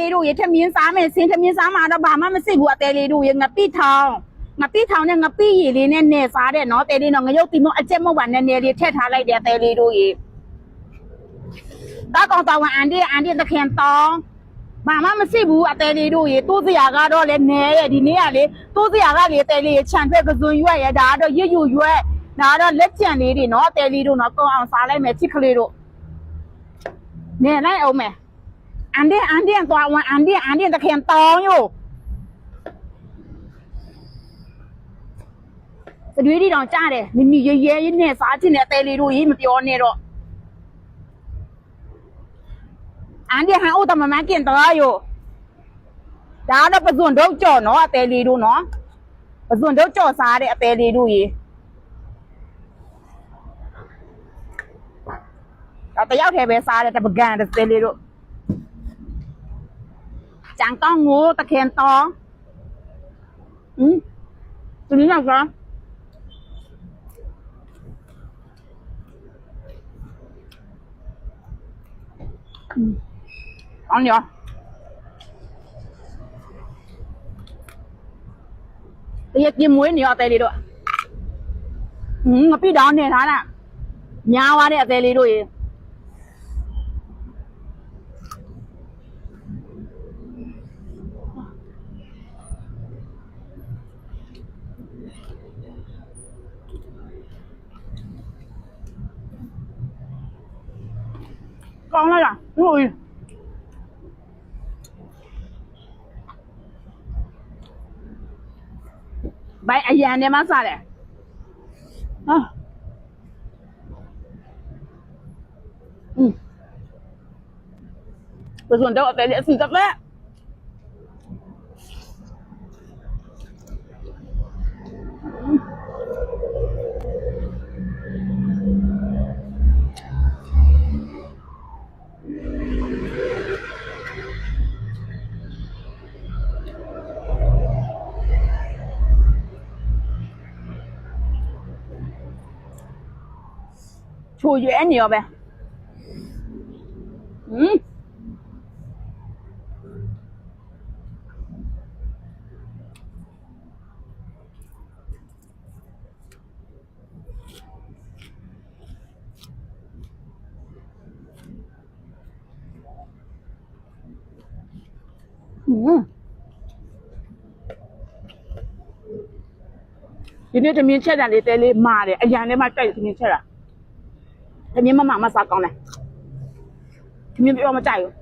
လေးတို့ရေထမင်းစားမယ်စင်ထမင်းစားမှာတော့ဘာမှမစိဘူးအသေးလေးတို့ရေငပိထောင်နဲ့ငပိရည်လေးနဲ့နဲ့စားတဲ့နော်တဲလေးတော့ငရုတ်တီမအကျက်မဟုတ်ပါနဲ့လေးထည့်ထားလိုက်တဲ့အသေးလေးတို့ရေတောက်ကောင်တောင်အန်ဒီတခင်တောင်းဘာမှမစိဘူးအသေးလေးတို့ရေတိုးစရာကတော့လည်းနဲရဲ့ဒီနေ့ကလေတိုးစရာကလေတဲလေးခြံဖက်ကစွန်ရွက်ရဲ့ဒါကတော့ရွက်ဒါတော့လက်ကျန်လေးတွေနော်တဲလေးတို့နော်ကောင်းအောင်စားလိုက်မယ်ချစ်ကလေးတို့နဲလိုက်အောင်မယ်အန်ဒီသွားဝင်အန်ဒီတခင်တောင်းယောစရွေးတီတောင်ကြားတယ်မနီရဲနဲ့စားချင်တဲ့အသေးလေးတို့ရေးမပြောနဲ့တော့အန်ဒီဟန်အိုတမမကင်တော့ယောဒါတော့ပဇွန်တော့ကြော်နော်အသေးလေးတို့နော်ပဇွန်တော့ကြော်စားတဲ့အသေးလေးတို့ရေးတော့တယောက်တည်းပဲစားတဲ့တပကံတစ်သေးလေးတို့จางต้องงูตะเคียนตองตัวนี้หนักเหรออันเดียวเรียกยิ้มมุ้ยนี่เอาเตลีด้วยพี่ดอนเนี่ยท่านอ่ะยาวว่ะเนี่ยเตลีด้วยကောင်းလိုက်လားဟုတ်ပြီဘိုင်အရန်နဲ့မစားတယ်ဟာပဇွန်တော့အတယ်အစီကပဲချိုရွယ်နေရောပဲဒီနေ့တမင်းချက်တာလေးတဲလေးမာတယ်အရန်လေးမှတိုက်တမင်းချက်တာတမင်းမမစားကောင်းတယ်တမင်းပြောမကြိုက်ဘူး